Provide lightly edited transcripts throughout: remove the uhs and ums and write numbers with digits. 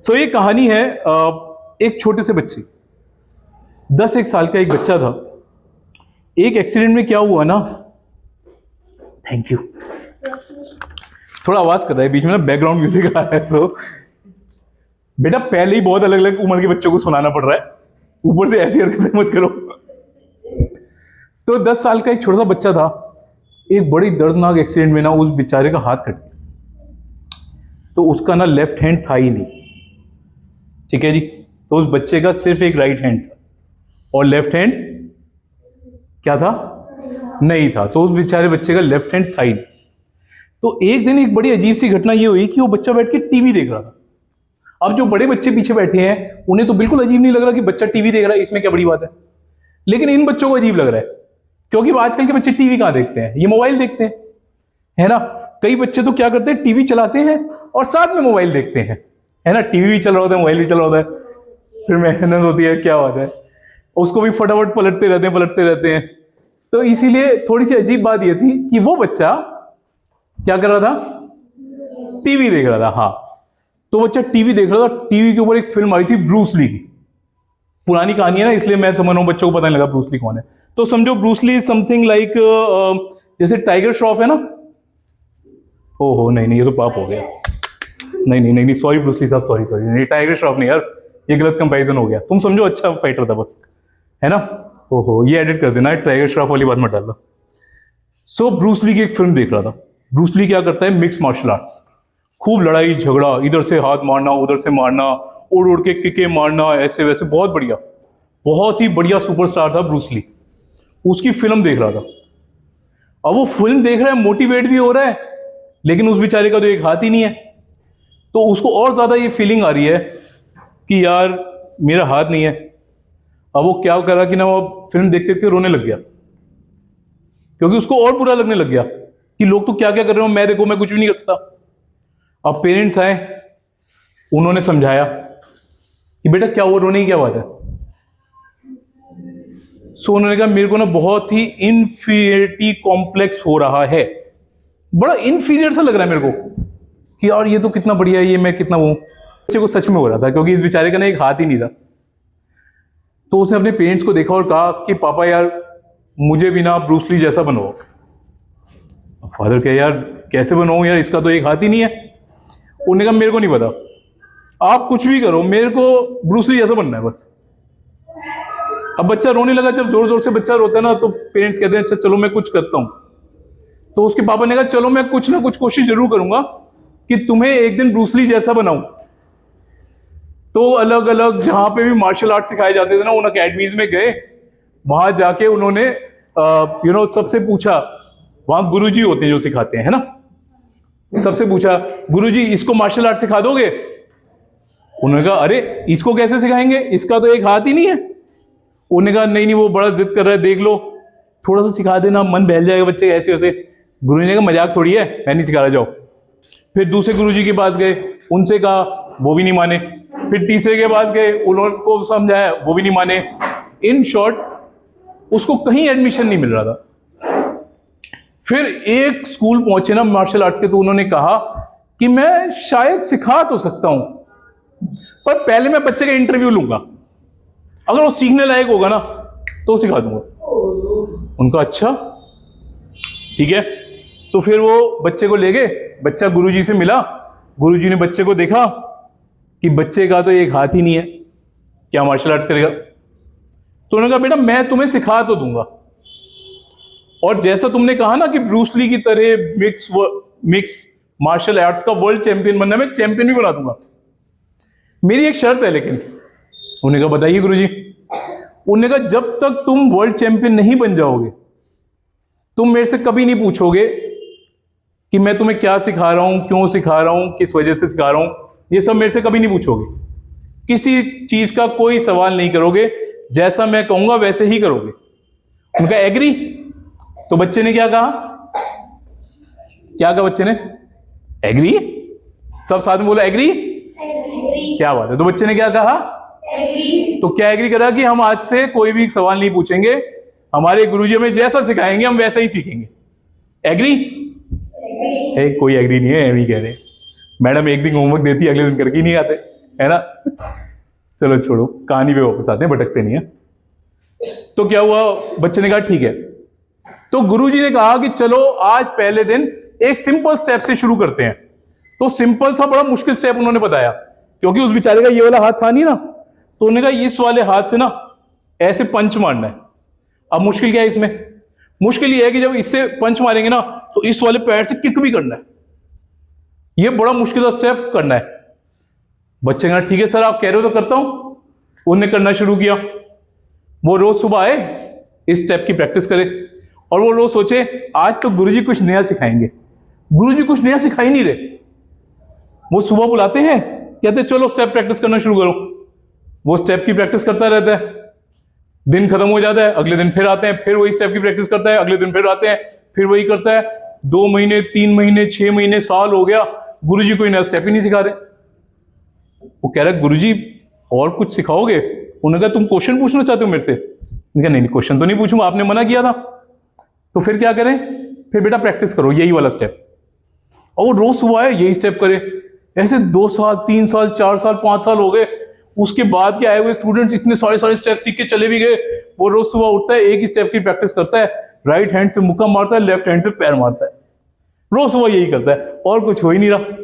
सो ये कहानी है एक छोटे से बच्चे, 10-1 साल का एक बच्चा था। एक एक्सीडेंट में क्या हुआ ना, थैंक यू, थोड़ा आवाज कर रहा है बीच में ना, बैकग्राउंड म्यूजिक आ रहा है। सो बेटा पहले ही बहुत अलग अलग उम्र के बच्चों को सुनाना पड़ रहा है, ऊपर से ऐसी हरकतें मत करो। तो 10 साल का एक छोटा सा बच्चा था, एक बड़ी दर्दनाक एक्सीडेंट में ना उस बेचारे का हाथ कट गया। तो उसका ना लेफ्ट हैंड था ही नहीं, ठीक है जी। तो उस बच्चे का सिर्फ एक राइट हैंड था और लेफ्ट हैंड क्या था, नहीं था। तो उस बेचारे बच्चे का लेफ्ट हैंड था ही नहीं। तो एक दिन एक बड़ी अजीब सी घटना ये हुई कि वो बच्चा बैठ के टीवी देख रहा था। अब जो बड़े बच्चे पीछे बैठे हैं उन्हें तो बिल्कुल अजीब नहीं लग रहा कि बच्चा टीवी देख रहा है, इसमें क्या बड़ी बात है। लेकिन इन बच्चों को अजीब लग रहा है, क्योंकि आजकल के बच्चे टीवी कहां देखते हैं, ये मोबाइल देखते हैं, है ना। कई बच्चे तो क्या करते हैं, टीवी चलाते हैं और साथ में मोबाइल देखते हैं, है ना। टीवी भी चल रहा होता है, मोबाइल भी चल रहा होता है, फिर मेहनत होती है, क्या होता है, उसको भी फटाफट पलटते रहते हैं। तो इसीलिए थोड़ी सी अजीब बात यह थी कि वो बच्चा क्या कर रहा था, टीवी देख रहा था। हाँ, तो बच्चा टीवी देख रहा था। टीवी के ऊपर एक फिल्म आई थी ब्रूस ली की, पुरानी कहानी है ना, इसलिए मैं समझ रहा हूं बच्चों को पता नहीं लगा ब्रूस ली कौन है। तो समझो ब्रूस ली समथिंग लाइक जैसे टाइगर श्रॉफ है ना। ओहो नहीं, ये तो पाप हो गया। नहीं, सॉरी ब्रूस ली साहब, सॉरी, नहीं टाइगर श्रॉफ नहीं यार, ये गलत कंपैरिजन हो गया। तुम समझो अच्छा फाइटर था बस, है ना। ओहो, ये एडिट कर देना, टाइगर श्रॉफ वाली बात मत डालना। सो ब्रूस ली की एक फिल्म देख रहा था। ब्रूस ली क्या करता है, मिक्स मार्शल आर्ट्स, खूब लड़ाई झगड़ा, इधर से हाथ मारना, उधर से मारना, उड़ के किके मारना, ऐसे वैसे, बहुत बढ़िया, बहुत ही बढ़िया सुपरस्टार था ब्रूस ली। उसकी फिल्म देख रहा था। अब वो फिल्म देख रहा है, मोटिवेट भी हो रहा है, लेकिन उस बेचारे का तो एक हाथ ही नहीं है। तो उसको और ज्यादा ये फीलिंग आ रही है कि यार मेरा हाथ नहीं है। अब वो क्या कर रहा कि ना, वो फिल्म देखते देखते रोने लग गया, क्योंकि उसको और बुरा लगने लग गया कि लोग तो क्या क्या कर रहे हो, मैं देखो मैं कुछ भी नहीं कर सकता। अब पेरेंट्स आए, उन्होंने समझाया कि बेटा क्या हुआ, रोने की क्या बात है। सो उन्होंने कहा मेरे को ना बहुत ही इन्फीरियरिटी कॉम्प्लेक्स हो रहा है, बड़ा इन्फीरियर सा लग रहा है मेरे को कि यार ये तो कितना बढ़िया है, ये मैं कितना वो। बच्चे को सच में हो रहा था, क्योंकि इस बेचारे का ना एक हाथ ही नहीं था। तो उसने अपने पेरेंट्स को देखा और कहा कि पापा यार मुझे भी ना ब्रूस ली जैसा बनवाओ। फादर कहे यार कैसे बनवाऊं यार, इसका तो एक हाथ ही नहीं है। उन्होंने कहा मेरे को नहीं पता, आप कुछ भी करो, मेरे को ब्रूस ली जैसा बनना है बस। अब बच्चा रोने लगा। जब जोर जोर से बच्चा रोता है ना, तो पेरेंट्स कहते हैं अच्छा चलो मैं कुछ करता हूं। तो उसके पापा ने कहा चलो मैं कुछ ना कुछ कोशिश जरूर करूंगा कि तुम्हें एक दिन ब्रूस ली जैसा बनाऊं। तो अलग अलग जहां पे भी मार्शल आर्ट सिखाए जाते थे ना, उन अकेडमीज में गए, वहां जाके उन्होंने सबसे पूछा, वहां गुरुजी होते हैं जो सिखाते हैं, है ना। सबसे पूछा गुरुजी इसको मार्शल आर्ट सिखा दोगे। उन्होंने कहा अरे इसको कैसे सिखाएंगे, इसका तो एक हाथ ही नहीं है। उन्होंने कहा नहीं वो बड़ा जिद कर रहा है, देख लो थोड़ा सा सिखा देना, मन बहल जाएगा बच्चे ऐसे वैसे। गुरुजी ने कहा मजाक थोड़ी है, मैं नहीं सिखा रहा, जाओ। फिर दूसरे गुरुजी के पास गए, उनसे कहा, वो भी नहीं माने। फिर तीसरे के पास गए, उनको समझाया, वो भी नहीं माने। इन शॉर्ट उसको कहीं एडमिशन नहीं मिल रहा था। फिर एक स्कूल पहुंचे ना मार्शल आर्ट्स के, तो उन्होंने कहा कि मैं शायद सिखा तो सकता हूं, पर पहले मैं बच्चे का इंटरव्यू लूंगा, अगर वो सीखने लायक होगा ना तो सिखा दूंगा। उनका अच्छा ठीक है। तो फिर वो बच्चे को ले गए, बच्चा गुरुजी से मिला। गुरुजी ने बच्चे को देखा कि बच्चे का तो एक हाथ ही नहीं है, क्या मार्शल आर्ट्स करेगा। तो उन्होंने कहा बेटा मैं तुम्हें सिखा तो दूंगा, और जैसा तुमने कहा ना कि ब्रूस ली की तरह मिक्स मार्शल आर्ट्स का वर्ल्ड चैंपियन बनना, मैं चैंपियन भी बना दूंगा, मेरी एक शर्त है लेकिन। उन्होंने कहा बताइए गुरुजी। उन्होंने कहा जब तक तुम वर्ल्ड चैंपियन नहीं बन जाओगे, तुम मेरे से कभी नहीं पूछोगे कि मैं तुम्हें क्या सिखा रहा हूं, क्यों सिखा रहा हूं, किस वजह से सिखा रहा हूं, ये सब मेरे से कभी नहीं पूछोगे। किसी चीज का कोई सवाल नहीं करोगे, जैसा मैं कहूंगा वैसे ही करोगे। उनका एग्री। तो बच्चे ने क्या कहा, बच्चे ने एग्री, सब साथ में बोला एग्री। क्या बात है। तो बच्चे ने क्या कहा, एग्री। तो क्या एग्री करा कि हम आज से कोई भी सवाल नहीं पूछेंगे, हमारे गुरुजी हमें जैसा सिखाएंगे हम वैसा ही सीखेंगे। एग्री? कोई एग्री नहीं है, एग्री कह रहे। मैडम एक दिन होमवर्क देती, अगले दिन करके ही नहीं आते। है ना। चलो छोड़ो, कहानी पे वापस आते हैं, भटकते नहीं है। तो क्या हुआ, बच्चे ने कहा ठीक है। तो गुरुजी ने कहा कि चलो आज पहले दिन एक सिंपल स्टेप से शुरू करते हैं। तो सिंपल सा बड़ा मुश्किल स्टेप उन्होंने बताया, क्योंकि उस बेचारे का ये वाला हाथ था नहीं ना। तो उन्होंने कहा इस वाले हाथ से ना ऐसे पंच मारना है। अब मुश्किल क्या है इसमें, मुश्किल ये है कि जब इससे पंच मारेंगे ना तो इस वाले पैर से किक भी करना है। ये बड़ा मुश्किल स्टेप करना है। बच्चे कहा ठीक है सर, आप कह रहे हो तो करता हूं। उन्होंने करना शुरू किया। वो रोज सुबह आए, इस स्टेप की प्रैक्टिस करे, और वो रोज सोचे आज तो गुरुजी कुछ नया सिखाएंगे। गुरुजी कुछ नया सिखा ही नहीं रहे। वो सुबह बुलाते हैं, कहते चलो स्टेप प्रैक्टिस करना शुरू करो। वो स्टेप की प्रैक्टिस करता रहता है, दिन खत्म हो जाता है, अगले दिन फिर आते हैं, फिर वही स्टेप की प्रैक्टिस करता है, अगले दिन फिर आते हैं, फिर वही करता है। 2 महीने, 3 महीने, 6 महीने, साल हो गया, गुरुजी कोई नया स्टेप ही नहीं सिखा रहे। वो कह रहा है गुरुजी और कुछ सिखाओगे? उन्होंने कहा तुम क्वेश्चन पूछना चाहते हो मेरे से? उन्होंने कहा नहीं क्वेश्चन तो नहीं पूछूंगा, आपने मना किया था। तो फिर क्या करें? फिर बेटा प्रैक्टिस करो यही वाला स्टेप। और वो रोज सुबह आए, यही स्टेप करे। ऐसे 2 साल, 3 साल, 4 साल, 5 साल हो गए। उसके बाद के आए हुए स्टूडेंट्स इतने सारे स्टेप सीख के चले भी गए। वो रोज सुबह उठता है, एक ही स्टेप की प्रैक्टिस करता है, राइट हैंड से मुक्का मारता है, लेफ्ट हैंड से पैर मारता है। रोज सुबह यही करता है और कुछ हो ही नहीं रहा।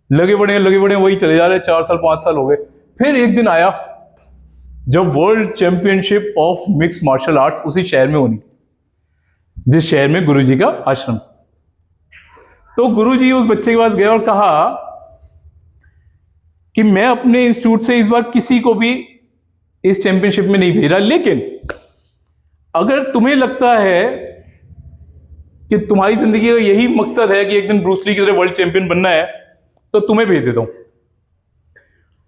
लगे बड़े वही चले जा रहे हैं। 4 साल 5 साल हो गए। फिर एक दिन आया जब world championship of mix martial arts उसी शहर में होनी, जिस शहर में गुरुजी का आश्रम। तो गुरुजी उस बच्चे के पास गए और कहा कि मैं अपने इंस्टीट्यूट से इस बार किसी को भी इस चैंपियनशिप में नहीं भेज रहा, लेकिन अगर तुम्हें लगता है कि तुम्हारी जिंदगी का यही मकसद है कि एक दिन ब्रूस ली की तरह वर्ल्ड चैंपियन बनना है, तो तुम्हें भेज देता हूं।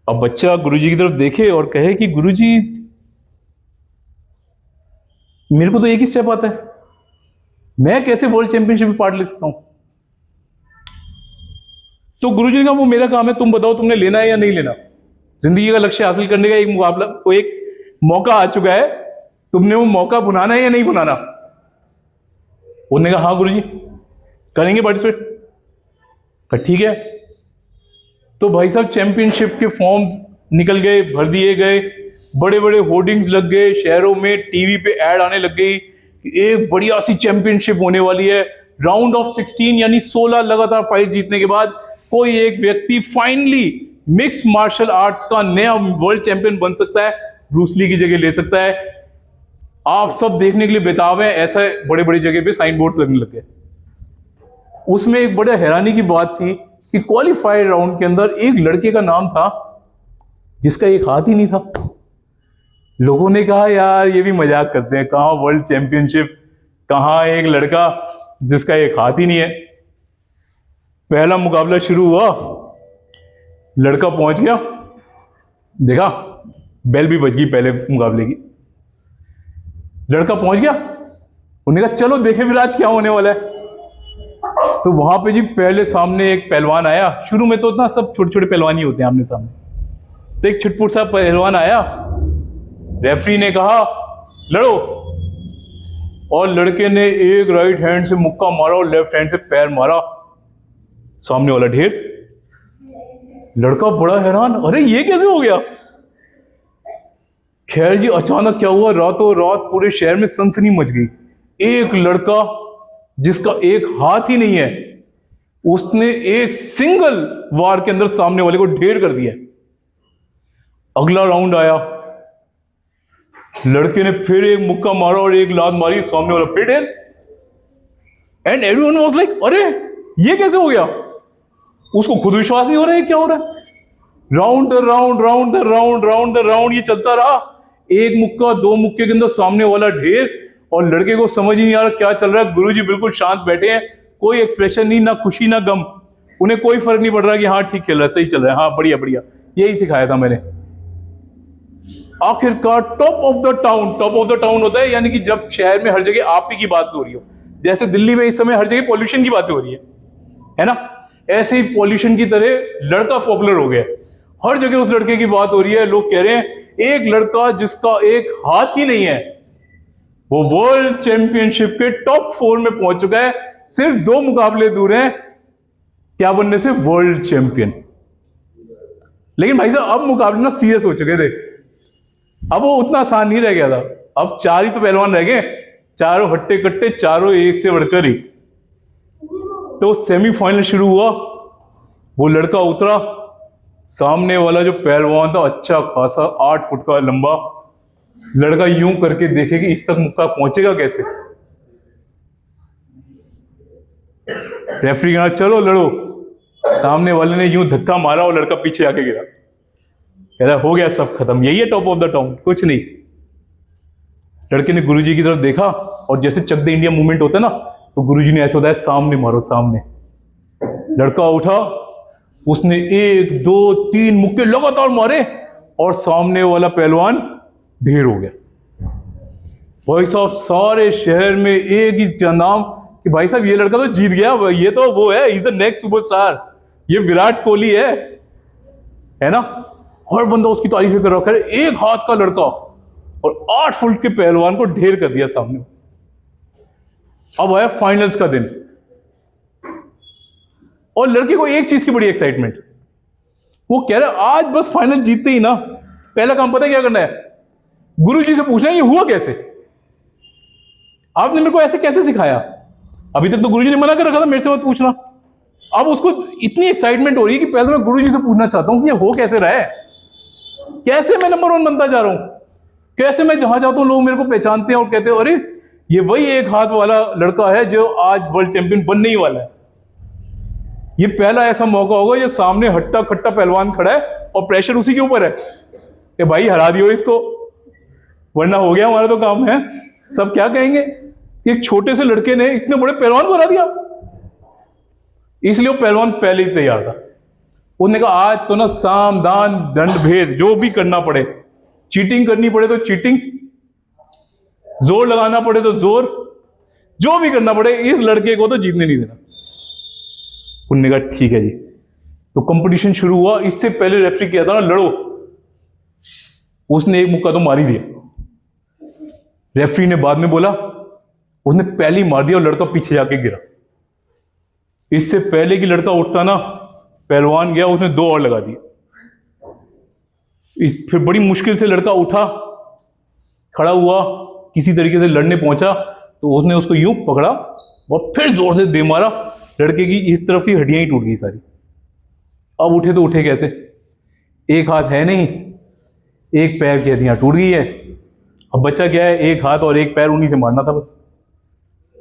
अब बच्चा गुरुजी की तरफ देखे और कहे कि गुरुजी मेरे को तो एक ही स्टेप आता है, मैं कैसे वर्ल्ड चैंपियनशिप में पार्ट ले सकता हूं? तो गुरुजी ने कहा वो मेरा काम है, तुम बताओ तुमने लेना है या नहीं लेना। जिंदगी का लक्ष्य हासिल करने का एक मुकाबला, वो एक मौका आ चुका है, तुमने वो मौका भुनाना है या नहीं भुनाना। उन्होंने कहा हाँ गुरुजी करेंगे पार्टिसिपेट। कहा ठीक है। तो भाई साहब चैंपियनशिप के फॉर्म्स निकल गए, भर दिए गए, बड़े बड़े होर्डिंग्स लग गए शहरों में, टीवी पे ऐड आने लग गई कि एक बढ़िया सी चैंपियनशिप होने वाली है। राउंड ऑफ 16 यानी 16 लगातार फाइट जीतने के बाद कोई एक व्यक्ति फाइनली मिक्स मार्शल आर्ट्स का नया वर्ल्ड चैंपियन बन सकता है, ब्रूस ली की जगह ले सकता है। आप सब देखने के लिए बेताब है। ऐसा बड़े बड़ी जगह पे साइन बोर्ड्स लगने लगे। उसमें एक बड़े हैरानी की बात थी कि क्वालिफाइड राउंड के अंदर एक लड़के का नाम था जिसका एक हाथ ही नहीं था। लोगों ने कहा यार ये भी मजाक करते हैं, कहां वर्ल्ड चैंपियनशिप, कहां एक लड़का जिसका एक हाथ ही नहीं है। पहला मुकाबला शुरू हुआ, लड़का पहुंच गया, देखा बेल भी बज गई पहले मुकाबले की। लड़का पहुंच गया, उन्होंने कहा चलो देखे फिर आज क्या होने वाला है। तो वहां पे जी पहले सामने एक पहलवान आया। शुरू में तो इतना सब छोटे छोटे पहलवान ही होते हैं आमने सामने। तो एक छिटपुट सा पहलवान आया, रेफरी ने कहा लड़ो, और लड़के ने एक राइट हैंड से मुक्का मारा और लेफ्ट हैंड से पैर मारा, सामने वाला ढेर। लड़का बड़ा हैरान, अरे ये कैसे हो गया। खैर जी अचानक क्या हुआ, रातों रात पूरे शहर में सनसनी मच गई। एक लड़का जिसका एक हाथ ही नहीं है, उसने एक सिंगल वार के अंदर सामने वाले को ढेर कर दिया। अगला राउंड आया, लड़के ने फिर एक मुक्का मारा और एक लात मारी, सामने वाला फिर ढेर। एंड एवरीवन वाज लाइक अरे ये कैसे हो गया। उसको खुद विश्वास नहीं हो रहा है क्या हो रहा है। Round the round, round the round, round the round ये चलता रहा। एक मुक्का, 2 मुक्के के अंदर सामने वाला ढेर, और लड़के को समझ ही नहीं आ रहा क्या चल रहा है। गुरुजी बिल्कुल शांत बैठे हैं, कोई एक्सप्रेशन नहीं, ना खुशी ना गम। उन्हें कोई फर्क नहीं पड़ रहा कि हाँ ठीक खेल रहा है, सही चल रहा है, हाँ बढ़िया बढ़िया, यही सिखाया था मैंने। आखिरकार top of the town, top of the town होता है यानी कि जब शहर में हर जगह आप ही की बात हो रही हो। जैसे दिल्ली में इस समय हर जगह पॉल्यूशन की बातें हो रही है ना, ऐसे ही पॉल्यूशन की तरह लड़का पॉपुलर हो गया। हर जगह उस लड़के की बात हो रही है। लोग कह रहे हैं एक लड़का जिसका एक हाथ ही नहीं है वो वर्ल्ड चैंपियनशिप के टॉप 4 में पहुंच चुका है। सिर्फ 2 मुकाबले दूर हैं क्या बनने से, वर्ल्ड चैंपियन। लेकिन भाई साहब अब मुकाबले ना सीरियस हो चुके थे, अब वो उतना आसान नहीं रह गया था। अब 4 ही तो पहलवान रह गए, चारों हट्टे कट्टे, चारों एक से बढ़कर एक। तो सेमीफाइनल शुरू हुआ, वो लड़का उतरा, सामने वाला जो पहलवान था अच्छा खासा 8 फुट का लंबा लड़का, यूं करके देखे कि इस तक मुक्का पहुंचेगा कैसे। रेफरी कहा चलो लड़ो, सामने वाले ने यूं धक्का मारा और लड़का पीछे आके गिरा। कह रहा हो गया सब खत्म, यही है टॉप ऑफ द टाउन, कुछ नहीं। लड़के ने गुरुजी की तरफ देखा और जैसे चक दे इंडिया मूवमेंट होता है ना, तो गुरुजी ने ऐसे बताया सामने मारो सामने। लड़का उठा, उसने 1 2 3 मुक्के लगातार मारे और सामने वाला पहलवान ढेर हो गया। भाई साहब सारे शहर में एक ही नाम कि भाई साहब ये लड़का तो जीत गया, ये तो वो है, इज द नेक्स्ट सुपरस्टार, ये विराट कोहली है ना। हर बंदा उसकी तारीफें कर रहा है। एक हाथ का लड़का और 8 फुट के पहलवान को ढेर कर दिया सामने। अब आया फाइनल्स का दिन और लड़के को एक चीज की बड़ी एक्साइटमेंट, वो कह रहा है आज बस फाइनल जीतते ही ना, पहला काम पता है क्या करना है, गुरुजी से पूछना है ये हुआ कैसे, आपने मेरे को ऐसे कैसे सिखाया। अभी तक तो गुरुजी ने मना कर रखा था मेरे से मत पूछना। अब उसको इतनी एक्साइटमेंट हो रही है कि पहले मैं गुरुजी से पूछना चाहता हूं कि ये हो कैसे रहा है, कैसे मैं नंबर 1 बनता जा रहा हूं, कैसे मैं जहां जाता हूं लोग मेरे को पहचानते हैं और कहते हैं अरे ये वही एक हाथ वाला लड़का है जो आज वर्ल्ड चैंपियन बनने ही वाला है। ये पहला ऐसा मौका होगा जो सामने हट्टा खट्टा पहलवान खड़ा है और प्रेशर उसी के ऊपर है कि भाई हरा दियो इसको, वरना हो गया हमारा तो काम है। सब क्या कहेंगे, एक छोटे से लड़के ने इतने बड़े पहलवान को हरा दिया। इसलिए वो पहलवान पहले ही तैयार था। उन्होंने कहा आज तो ना साम दान दंड भेद जो भी करना पड़े, चीटिंग करनी पड़े तो चीटिंग, जोर लगाना पड़े तो जोर, जो भी करना पड़े, इस लड़के को तो जीतने नहीं देना। उन्होंने कहा ठीक है जी। तो कंपटीशन शुरू हुआ। इससे पहले रेफरी किया था ना लड़ो, उसने एक मुक्का तो मार ही दिया। रेफरी ने बाद में बोला उसने पहले ही मार दिया और लड़का पीछे जाके गिरा। इससे पहले कि लड़का उठता ना, पहलवान गया, उसने 2 और लगा दिए। फिर बड़ी मुश्किल से लड़का उठा, खड़ा हुआ, किसी तरीके से लड़ने पहुंचा, तो उसने उसको यूं पकड़ा और फिर जोर से दे मारा। लड़के की इस तरफ की हड्डियां ही टूट गई सारी। अब उठे तो उठे कैसे, एक हाथ है नहीं, एक पैर की हड्डियां टूट गई है। अब बच्चा क्या है, एक हाथ और एक पैर, उन्हीं से मारना था बस,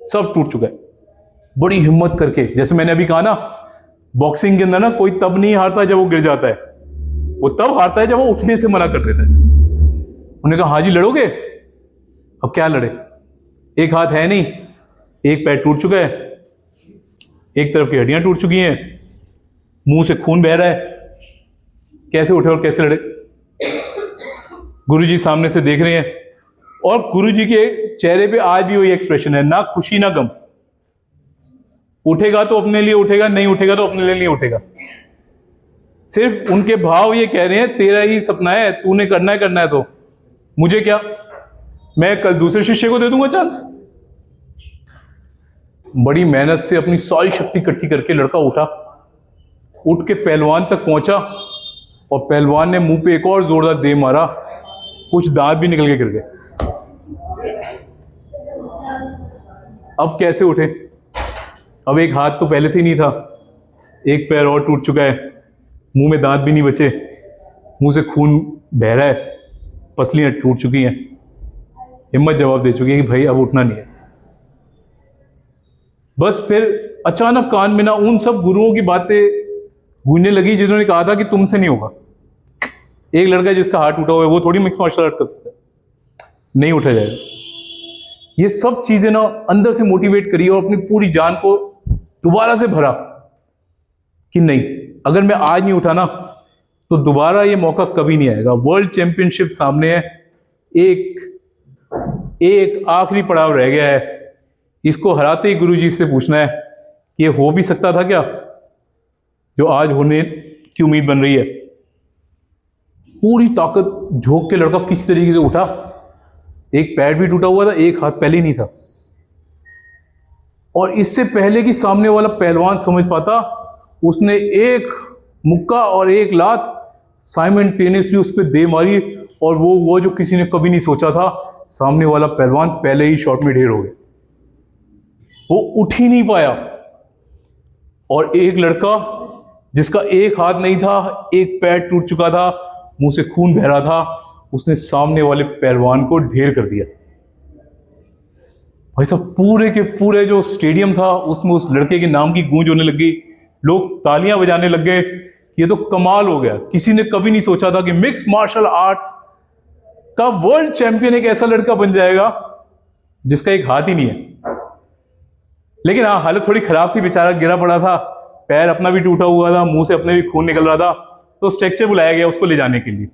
सब टूट चुका है। बड़ी हिम्मत करके, जैसे मैंने अभी कहा ना, बॉक्सिंग के अंदर ना कोई तब नहीं हारता जब वो गिर जाता है, वो तब हारता है जब वो उठने से मना कर देता है। उन्होंने कहा हाँ जी लड़ोगे। अब क्या लड़े, एक हाथ है नहीं, एक पैर टूट चुका है, एक तरफ की हड्डियां टूट चुकी हैं, मुंह से खून बह रहा है, कैसे उठे और कैसे लड़े। गुरुजी सामने से देख रहे हैं और गुरुजी के चेहरे पे आज भी वही एक्सप्रेशन है, ना खुशी ना गम। उठेगा तो अपने लिए उठेगा, नहीं उठेगा तो अपने लिए नहीं उठेगा। सिर्फ उनके भाव ये कह रहे हैं तेरा ही सपना है, तूने करना है तो मुझे क्या, मैं कल दूसरे शिष्य को दे दूंगा चांस। बड़ी मेहनत से अपनी सारी शक्ति इकट्ठी करके लड़का उठा, उठ के पहलवान तक पहुंचा और पहलवान ने मुंह पे एक और जोरदार दे मारा, कुछ दांत भी निकल के गिर गए। अब कैसे उठे, अब एक हाथ तो पहले से ही नहीं था, एक पैर और टूट चुका है, मुंह में दांत भी नहीं बचे, मुंह से खून बह रहा है, पसलियां टूट चुकी हैं, हिम्मत जवाब दे चुकी है कि भाई अब उठना नहीं है। बस फिर अचानक कान में ना उन सब गुरुओं की बातें गूंजने लगी जिन्होंने कहा था कि तुमसे नहीं होगा। एक लड़का जिसका हाथ टूटा हुआ है वो थोड़ी मिक्स मार्शल आर्ट कर सकता है, नहीं उठा जाएगा। ये सब चीजें ना अंदर से मोटिवेट करी और अपनी पूरी जान को दोबारा से भरा कि नहीं, अगर मैं आज नहीं उठा ना तो दोबारा ये मौका कभी नहीं आएगा। वर्ल्ड चैंपियनशिप सामने है, एक आखिरी पड़ाव रह गया है, इसको हराते ही गुरुजी से पूछना है कि ये हो भी सकता था क्या जो आज होने की उम्मीद बन रही है। पूरी ताकत झोंक के लड़का किसी तरीके से उठा, एक पैर भी टूटा हुआ था, एक हाथ पहले ही नहीं था। और इससे पहले कि सामने वाला पहलवान समझ पाता, उसने एक मुक्का और एक लात साइमल्टेनियसली उस पर दे मारी और वो हुआ जो किसी ने कभी नहीं सोचा था। सामने वाला पहलवान पहले ही शॉट में ढेर हो गया, वो उठ ही नहीं पाया। और एक लड़का जिसका एक हाथ नहीं था, एक पैर टूट चुका था, मुंह से खून बह रहा था, उसने सामने वाले पहलवान को ढेर कर दिया। भाई साहब पूरे के पूरे जो स्टेडियम था उसमें उस लड़के के नाम की गूंज होने लगी, लोग तालियां बजाने लग गए। ये तो कमाल हो गया, किसी ने कभी नहीं सोचा था कि मिक्स मार्शल आर्ट्स का वर्ल्ड चैंपियन एक ऐसा लड़का बन जाएगा जिसका एक हाथ ही नहीं है। लेकिन हाँ, हालत थोड़ी खराब थी, बेचारा गिरा पड़ा था, पैर अपना भी टूटा हुआ था, मुंह से अपने भी खून निकल रहा था। तो स्ट्रेक्चर बुलाया गया उसको ले जाने के लिए।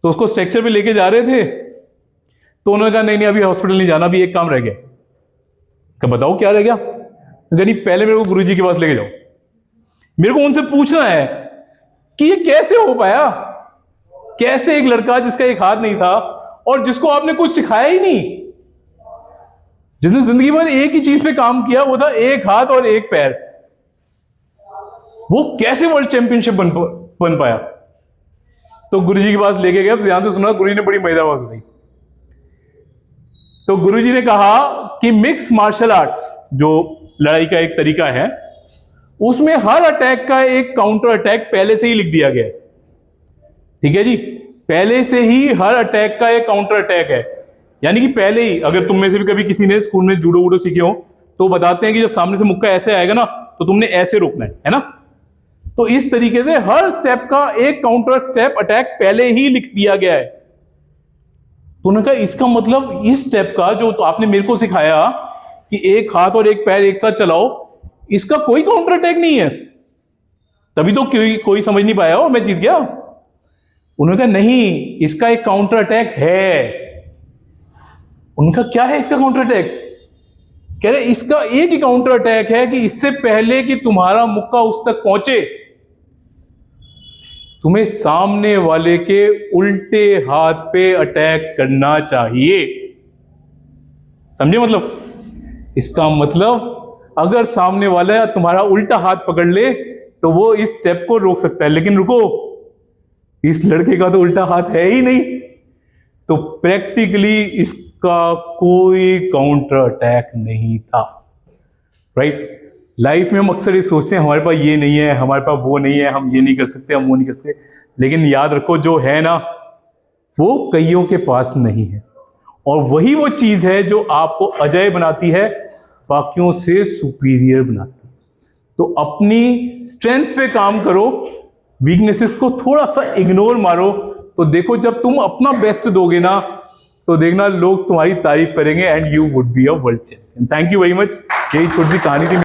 तो उसको स्ट्रेक्चर पे लेके जा रहे थे, तो उन्होंने कहा नहीं अभी हॉस्पिटल नहीं जाना, अभी एक काम रह गया। क्या बताओ क्या रह गया? नहीं पहले मेरे को गुरुजी के पास लेके जाओ, मेरे को उनसे पूछना है कि ये कैसे हो पाया, कैसे एक लड़का जिसका एक हाथ नहीं था और जिसको आपने कुछ सिखाया ही नहीं, जिसने जिंदगी भर एक ही चीज पे काम किया, वो था एक हाथ और एक पैर, वो कैसे वर्ल्ड चैंपियनशिप बन पाया। तो गुरुजी के पास लेके गए। अब ध्यान से सुना, गुरुजी ने बड़ी मजेदार बात बताई। तो गुरुजी ने कहा कि मिक्स मार्शल आर्ट्स जो लड़ाई का एक तरीका है, उसमें हर अटैक का एक काउंटर अटैक पहले से ही लिख दिया गया है। ठीक है जी, पहले से ही हर अटैक का एक काउंटर अटैक है। यानी कि पहले ही, अगर तुम में से भी कभी किसी ने स्कूल में जूडो वूडो सीखे हो तो बताते हैं कि जब सामने से मुक्का ऐसे आएगा ना तो तुमने ऐसे रोकना है ना। तो इस तरीके से हर स्टेप का एक काउंटर स्टेप अटैक पहले ही लिख दिया गया है। तो उन्होंने कहा इसका मतलब इस स्टेप का जो तो आपने मेरे को सिखाया कि एक हाथ और एक पैर एक साथ चलाओ, इसका कोई काउंटर अटैक नहीं है, तभी तो कोई समझ नहीं पाया और मैं जीत गया। उन्होंने कहा नहीं, इसका एक काउंटर अटैक है। उनका क्या है इसका काउंटर अटैक? कह रहे इसका एक ही काउंटर अटैक है कि इससे पहले कि तुम्हारा मुक्का उस तक पहुंचे, तुम्हें सामने वाले के उल्टे हाथ पे अटैक करना चाहिए। समझे मतलब? इसका मतलब अगर सामने वाला तुम्हारा उल्टा हाथ पकड़ ले तो वो इस स्टेप को रोक सकता है, लेकिन रुको, इस लड़के का तो उल्टा हाथ है ही नहीं, तो प्रैक्टिकली इसका कोई काउंटर अटैक नहीं था। राइट? लाइफ में हम अक्सर ये सोचते हैं हमारे पास ये नहीं है, हमारे पास वो नहीं है, हम ये नहीं कर सकते, हम वो नहीं कर सकते, लेकिन याद रखो जो है ना वो कईयों के पास नहीं है, और वही वो चीज है जो आपको अजय बनाती है, बाकियों से सुपीरियर बनाती है। तो अपनी स्ट्रेंथ्स पे काम करो, वीकनेसेस को थोड़ा सा इग्नोर मारो, तो देखो जब तुम अपना बेस्ट दोगे ना तो देखना लोग तुम्हारी तारीफ करेंगे and you would be a world champion. Thank you very much. यही छोटी सी कहानी थी।